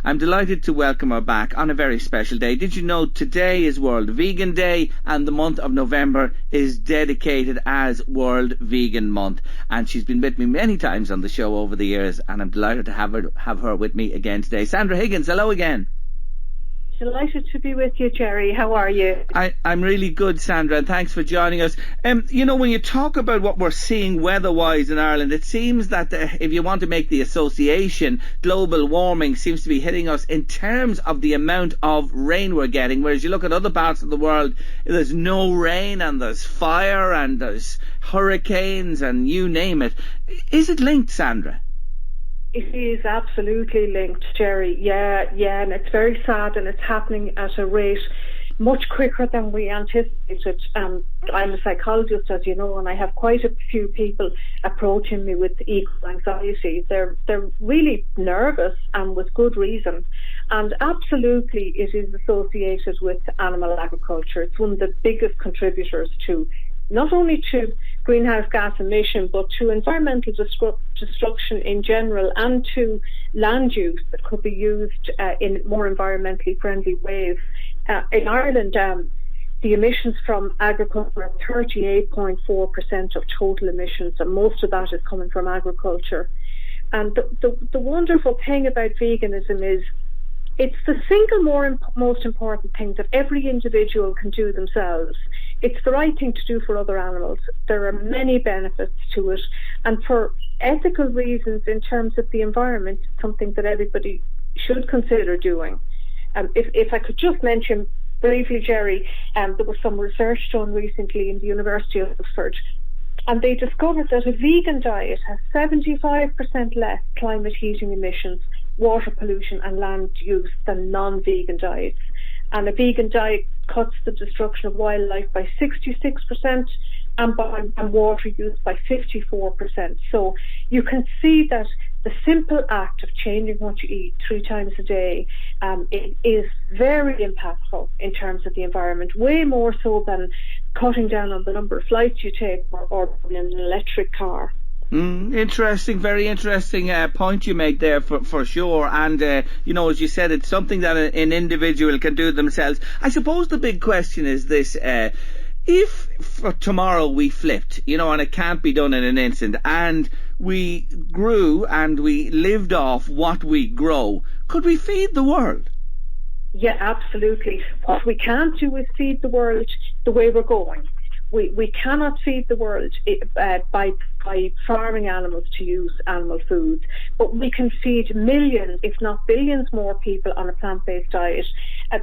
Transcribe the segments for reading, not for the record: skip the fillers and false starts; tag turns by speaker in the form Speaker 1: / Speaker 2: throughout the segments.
Speaker 1: I'm delighted to welcome her back on a very special day. Did you know today is World Vegan Day and the month of November is dedicated as World Vegan Month? And she's been with me many times on the show over the years, and I'm delighted to have her with me again today. Sandra Higgins, hello again.
Speaker 2: Delighted to be with you, Gerry. How are you?
Speaker 1: I'm really good, Sandra, and thanks for joining us. You know, when you talk about what we're seeing weather-wise in Ireland, it seems that if you want to make the association, global warming seems to be hitting us in terms of the amount of rain we're getting, whereas you look at other parts of the world, there's no rain and there's fire and there's hurricanes and you name it. Is it linked, Sandra?
Speaker 2: It is absolutely linked, Gerry. Yeah, and it's very sad, and it's happening at a rate much quicker than we anticipated. I'm a psychologist, as you know, and I have quite a few people approaching me with equal anxiety. They're really nervous, and with good reason. And absolutely, it is associated with animal agriculture. It's one of the biggest contributors to not only to greenhouse gas emission, but to environmental destruction in general, and to land use that could be used in more environmentally friendly ways. In Ireland, the emissions from agriculture are 38.4% of total emissions, and most of that is coming from agriculture. And the wonderful thing about veganism is it's the single most important thing that every individual can do themselves. It's the right thing to do for other animals. There are many benefits to it. And for ethical reasons, in terms of the environment, it's something that everybody should consider doing. If I could just mention briefly, Gerry, there was some research done recently in the University of Oxford, and they discovered that a vegan diet has 75% less climate heating emissions, water pollution and land use than non-vegan diets. And a vegan diet cuts the destruction of wildlife by 66% and water use by 54%. So you can see that the simple act of changing what you eat 3 times a day it is very impactful in terms of the environment, way more so than cutting down on the number of flights you take or in an electric car.
Speaker 1: Interesting, very interesting point you make there for sure. And, you know, as you said, it's something that an individual can do themselves. I suppose the big question is this, if for tomorrow we flipped, you know, and it can't be done in an instant, and we grew and we lived off what we grow, could we feed the world?
Speaker 2: Yeah, absolutely. What we can't do is feed the world the way we're going. We cannot feed the world by farming animals to use animal foods, but we can feed millions, if not billions, more people on a plant-based diet.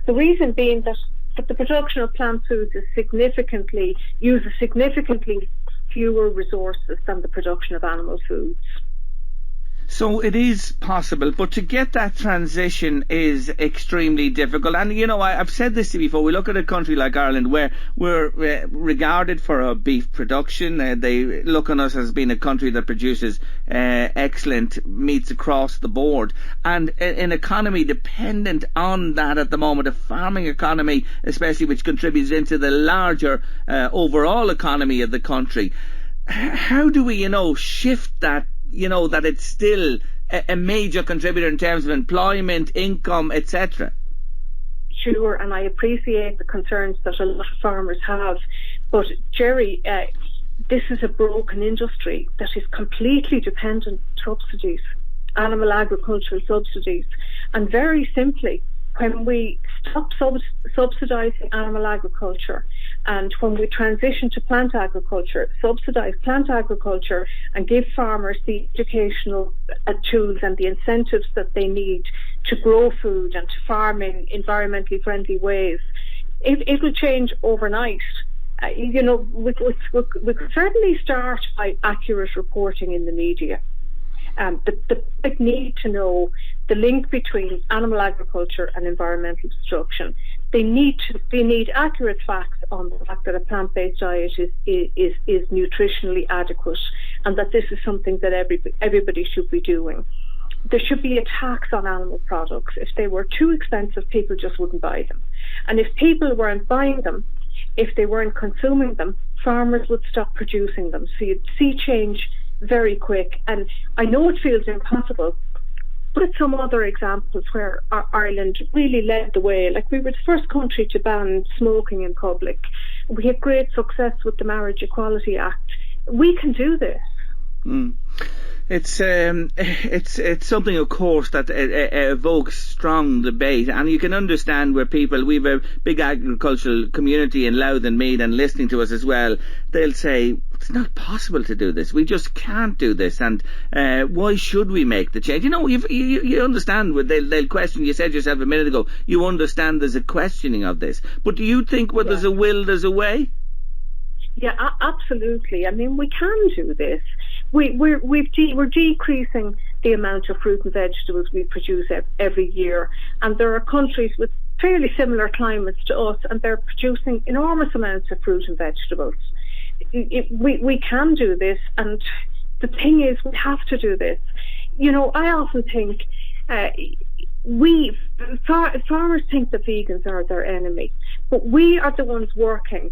Speaker 2: The reason being that the production of plant foods uses significantly fewer resources than the production of animal foods.
Speaker 1: So it is possible, but to get that transition is extremely difficult. And, you know, I've said this before, we look at a country like Ireland where we're regarded for our beef production. They look on us as being a country that produces excellent meats across the board. And an economy dependent on that at the moment, a farming economy especially, which contributes into the larger overall economy of the country. How do we, shift that, that it's still a major contributor in terms of employment, income, etc.?
Speaker 2: Sure, and I appreciate the concerns that a lot of farmers have. But, Gerry, this is a broken industry that is completely dependent on subsidies, animal agricultural subsidies. And very simply, when we stop subsidising animal agriculture and when we transition to plant agriculture, subsidise plant agriculture and give farmers the educational tools and the incentives that they need to grow food and to farm in environmentally friendly ways, it will change overnight. We could certainly start by accurate reporting in the media. The public need to know the link between animal agriculture and environmental destruction. They need accurate facts on the fact that a plant-based diet is nutritionally adequate, and that this is something that everybody should be doing. There should be a tax on animal products. If they were too expensive, people just wouldn't buy them. And if people weren't buying them, if they weren't consuming them, farmers would stop producing them. So you'd see change very quick. And I know it feels impossible, but some other examples where Ireland really led the way. Like, we were the first country to ban smoking in public. We had great success with the Marriage Equality Act. We can do this.
Speaker 1: It's something, of course, that evokes strong debate, and you can understand where people, we've a big agricultural community in Louth and Meath and listening to us as well, they'll say, it's not possible to do this, we just can't do this, and why should we make the change? You know, you understand, they'll question, you said yourself a minute ago, you understand there's a questioning of this, but do you think where there's a will, there's a way?
Speaker 2: Yeah, absolutely. I mean, we can do this. We're decreasing the amount of fruit and vegetables we produce every year, and there are countries with fairly similar climates to us, and they're producing enormous amounts of fruit and vegetables. We can do this, and the thing is, we have to do this. You know, I often think farmers think that vegans are their enemy, but we are the ones working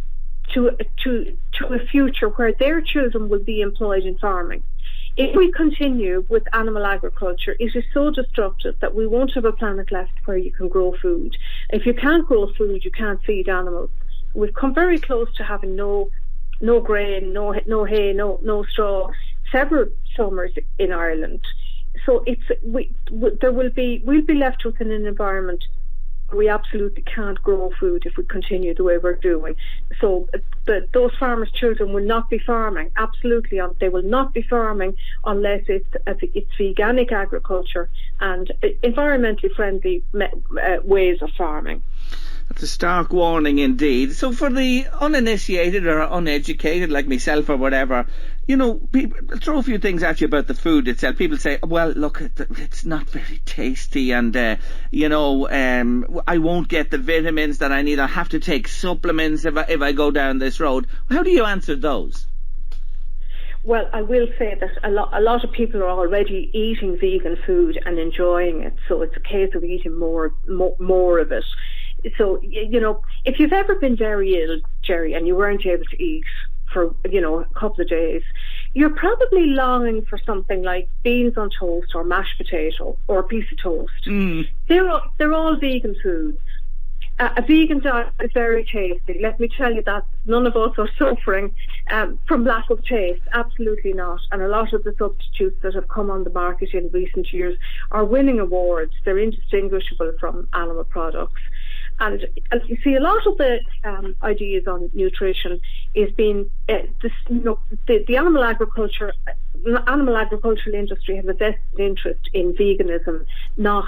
Speaker 2: to a future where their children will be employed in farming. If we continue with animal agriculture, it is so destructive that we won't have a planet left where you can grow food. If you can't grow food, you can't feed animals. We've come very close to having no grain, no hay, no straw, several summers in Ireland. So we'll be left with an environment. We absolutely can't grow food if we continue the way we're doing. So those farmers' children will not be farming. Absolutely, they will not be farming unless it's veganic agriculture and environmentally friendly ways of farming.
Speaker 1: That's a stark warning indeed. So for the uninitiated or uneducated like myself or whatever, you know, people throw a few things at you about the food itself. People say, well, look, it's not very tasty, and I won't get the vitamins that I need. I have to take supplements if I go down this road. How do you answer those?
Speaker 2: Well, I will say that a lot of people are already eating vegan food and enjoying it, so it's a case of eating more of it. So, you know, if you've ever been very ill, Gerry, and you weren't able to eat for, you know, a couple of days, you're probably longing for something like beans on toast or mashed potato or a piece of toast. They're all vegan foods. A vegan diet is very tasty. Let me tell you that none of us are suffering from lack of taste. Absolutely not. And a lot of the substitutes that have come on the market in recent years are winning awards. They're indistinguishable from animal products. And as you see, a lot of the ideas on nutrition is being the animal agricultural industry have a vested interest in veganism not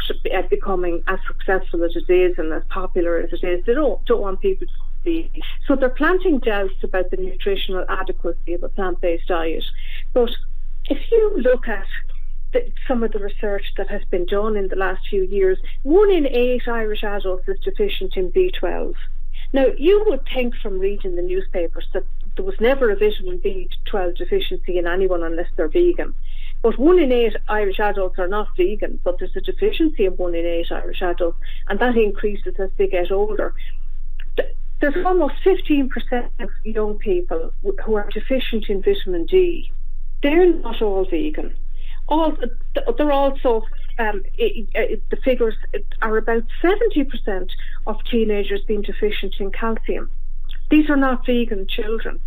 Speaker 2: becoming as successful as it is and as popular as it is. They don't want people to be. So they're planting doubts about the nutritional adequacy of a plant-based diet. But if you look at some of the research that has been done in the last few years, 1 in 8 Irish adults is deficient in B12. Now, you would think from reading the newspapers that there was never a vitamin B12 deficiency in anyone unless they're vegan. But 1 in 8 Irish adults are not vegan, but there's a deficiency in 1 in 8 Irish adults, and that increases as they get older. There's almost 15% of young people who are deficient in vitamin D. They're not all vegan. They're also, the figures are about 70% of teenagers being deficient in calcium. These are not vegan children.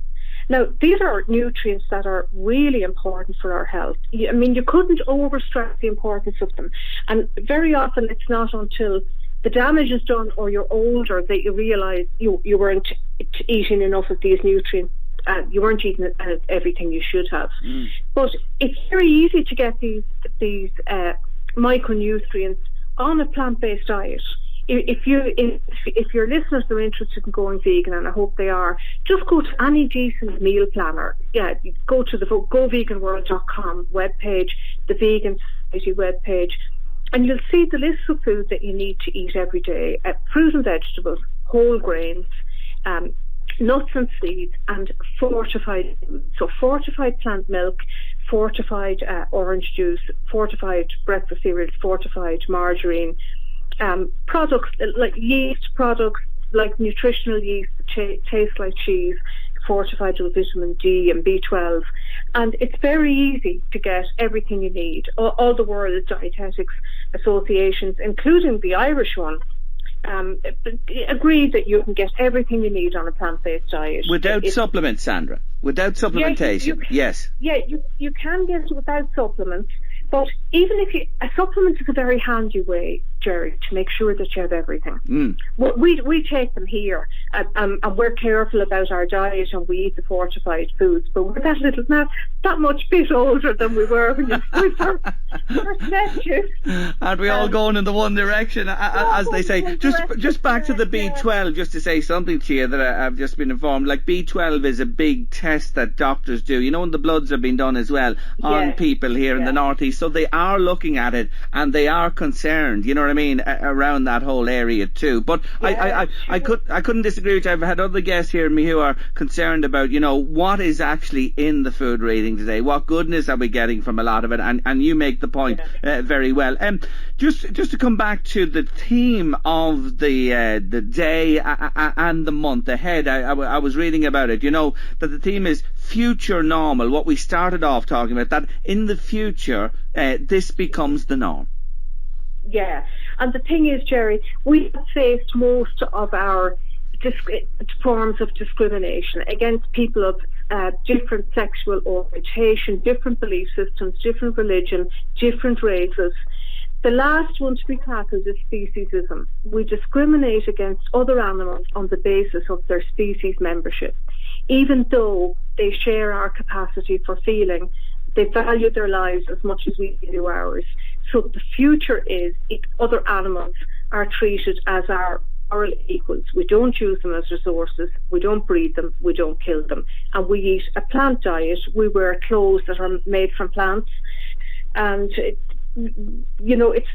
Speaker 2: Now, these are nutrients that are really important for our health. I mean, you couldn't overstress the importance of them. And very often it's not until the damage is done or you're older that you realise you weren't eating enough of these nutrients. You weren't eating everything you should have. But it's very easy to get these micronutrients on a plant-based diet. If your listeners are interested in going vegan, and I hope they are, just go to any decent meal planner. Yeah, go to the goveganworld.com webpage, the Vegan Society webpage, and you'll see the list of foods that you need to eat every day: fruit and vegetables, whole grains, nuts and seeds, and fortified foods. So fortified plant milk, fortified orange juice, fortified breakfast cereals, fortified margarine, products like yeast products, like nutritional yeast, taste like cheese, fortified with vitamin D and B12, And it's very easy to get everything you need. All the world's dietetics associations, including the Irish one, agree that you can get everything you need on a plant-based diet.
Speaker 1: Without supplements, Sandra? Without supplementation? Yes.
Speaker 2: Yeah, you can get it without supplements. But even if a supplement is a very handy way, Gerry, to make sure that you have everything. We take them here, and we're careful about our diet, and we eat the fortified foods. But we're that much bit older than we were when we first met you.
Speaker 1: Aren't we all going in the one direction, as they say? Just back to the B12, just to say something to you that I've just been informed. Like B12 is a big test that doctors do. You know, when the bloods have been done as well on people here in the northeast. So they are looking at it, and they are concerned, you know what I mean, around that whole area too. But I couldn't disagree with you. I've had other guests here who are concerned about, you know, what is actually in the food rating today. What goodness are we getting from a lot of it? And you make the point very well. Just to come back to the theme of the day and the month ahead, I was reading about it, you know, that the theme is future normal, what we started off talking about, that in the future this becomes the norm.
Speaker 2: Yeah, and the thing is, Gerry, we have faced most of our forms of discrimination against people of different sexual orientation, different belief systems, different religion, different races. The last one to be tackled is speciesism. We discriminate against other animals on the basis of their species membership. Even though they share our capacity for feeling, they value their lives as much as we do ours. So the future is if other animals are treated as our equals. We don't use them as resources, we don't breed them, we don't kill them. And we eat a plant diet, we wear clothes that are made from plants, and you know, it's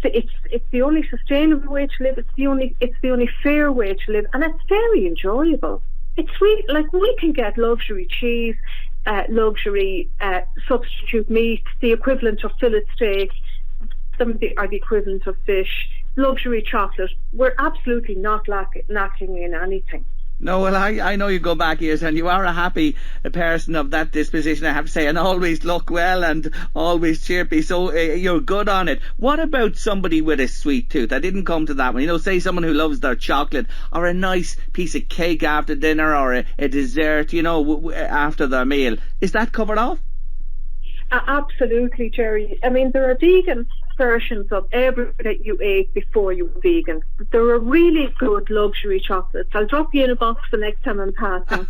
Speaker 2: the only sustainable way to live, it's the only fair way to live, and it's very enjoyable. It's really, like, we can get luxury cheese, luxury substitute meat, the equivalent of fillet steak, some are the equivalent of fish, luxury chocolate. We're absolutely not lacking in anything.
Speaker 1: No, well, I know you go back years, and you are a happy person of that disposition, I have to say, and always look well and always chirpy, so you're good on it. What about somebody with a sweet tooth? I didn't come to that one. You know, say someone who loves their chocolate, or a nice piece of cake after dinner, or a dessert, you know, after their meal. Is that covered off?
Speaker 2: Absolutely, Gerry. I mean, there are vegan versions of everything that you ate before you were vegan. There are really good luxury chocolates. I'll drop you in a box the next time I'm passing.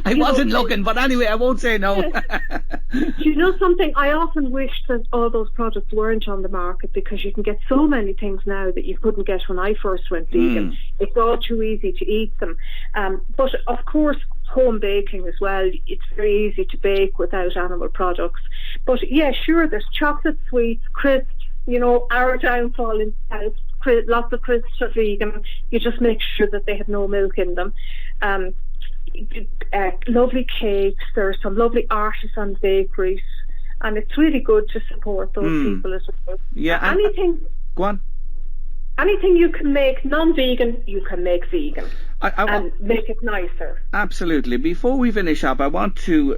Speaker 1: I wasn't looking, but anyway, I won't say no.
Speaker 2: Do you know something? I often wish that all those products weren't on the market, because you can get so many things now that you couldn't get when I first went vegan. It's all too easy to eat them. But of course, home baking as well. It's very easy to bake without animal products. But yeah, sure, there's chocolate sweets, crisps, you know, our downfall in the house, lots of crisps are vegan. You just make sure that they have no milk in them. Lovely cakes, there are some lovely artisan bakeries, and it's really good to support those people as well.
Speaker 1: Yeah, go on.
Speaker 2: Anything you can make non-vegan, you can make vegan. And make it nicer.
Speaker 1: Absolutely. Before we finish up, I want to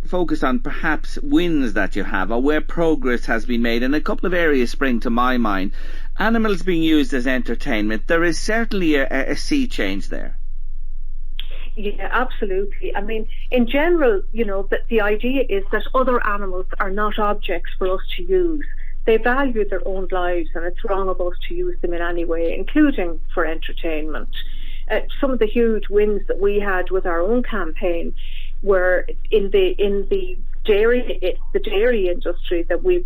Speaker 1: focus on perhaps wins that you have, or where progress has been made, and a couple of areas spring to my mind. Animals being used as entertainment. There is certainly a sea change there.
Speaker 2: Yeah, absolutely. I mean, in general, you know, the idea is that other animals are not objects for us to use. They value their own lives, and it's wrong of us to use them in any way, including for entertainment. Some of the huge wins that we had with our own campaign were in the dairy industry, that we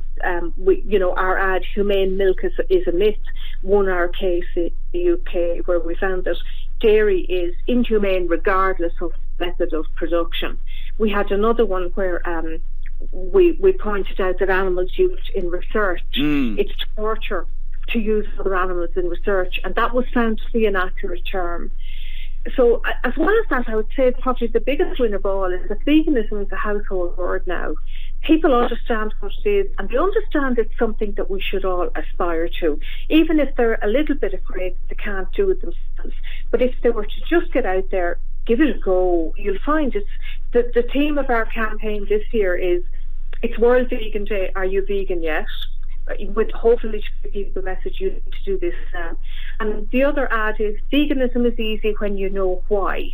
Speaker 2: you know, our ad "Humane Milk is a Myth" won our case in the UK, where we found that dairy is inhumane regardless of method of production. We had another one where we pointed out that animals used in research, it's torture to use other animals in research, and that was found to be an accurate term. So as well as that, I would say probably the biggest win of all is that veganism is a household word now. People understand what it is, and they understand it's something that we should all aspire to, even if they're a little bit afraid they can't do it themselves. But if they were to just get out there, give it a go, you'll find the theme of our campaign this year is, it's World Vegan Day, are you vegan yet? With hopefully people message you to do this now. And the other ad is, veganism is easy when you know why.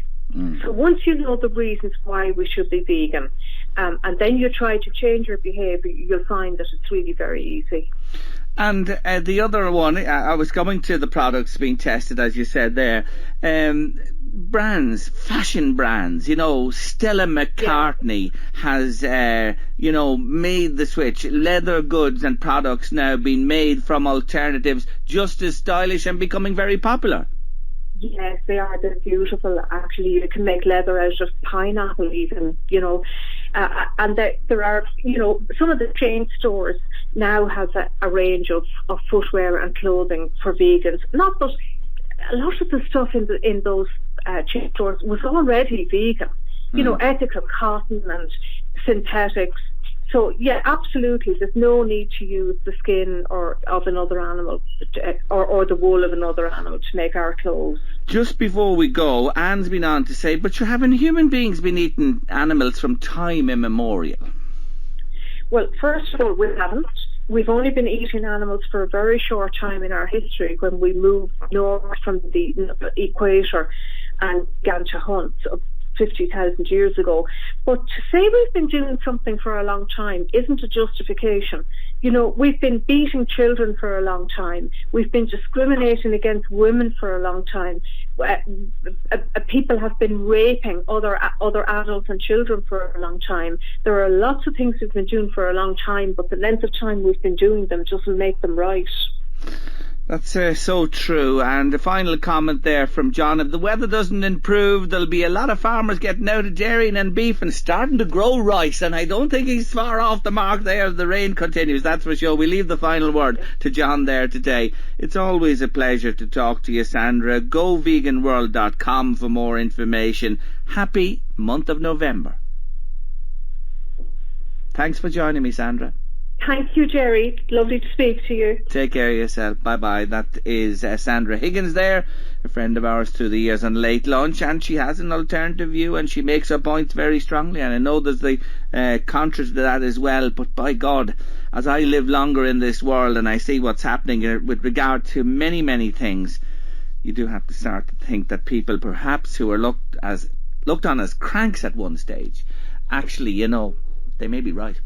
Speaker 2: So once you know the reasons why we should be vegan, and then you try to change your behaviour, you'll find that it's really very easy.
Speaker 1: And the other one, I was coming to the products being tested, as you said there. Brands, fashion brands, Stella McCartney has, made the switch. Leather goods and products now being made from alternatives, just as stylish and becoming very popular.
Speaker 2: Yes, they are. They're beautiful. Actually, you can make leather out of pineapple even, and there are, some of the chain stores now have a range of footwear and clothing for vegans. Not that a lot of the stuff in those chain stores was already vegan, ethical cotton and synthetics. So, yeah, absolutely. There's no need to use the skin of another animal or the wool of another animal to make our clothes.
Speaker 1: Just before we go, Anne's been on to say, but haven't human beings been eating animals from time immemorial? Well,
Speaker 2: first of all, we haven't. We've only been eating animals for a very short time in our history, when we moved north from the equator and began to hunt 50,000 years ago. But to say we've been doing something for a long time isn't a justification. We've been beating children for a long time. We've been discriminating against women for a long time. People have been raping other adults and children for a long time. There are lots of things we've been doing for a long time, but the length of time we've been doing them doesn't make them right.
Speaker 1: That's so true. And the final comment there from John: if the weather doesn't improve, there'll be a lot of farmers getting out of dairying and beef and starting to grow rice. And I don't think he's far off the mark there if the rain continues, that's for sure. We leave the final word to John there today. It's always a pleasure to talk to you, Sandra. GoVeganWorld.com for more information. Happy month of November. Thanks for joining me, Sandra.
Speaker 2: Thank you, Gerry. Lovely to speak to you.
Speaker 1: Take care of yourself. Bye-bye. That is Sandra Higgins there, a friend of ours through the years on Late Lunch, and she has an alternative view and she makes her points very strongly. And I know there's the contra to that as well, but by God, as I live longer in this world and I see what's happening with regard to many, many things, you do have to start to think that people perhaps who are looked on as cranks at one stage, actually, they may be right.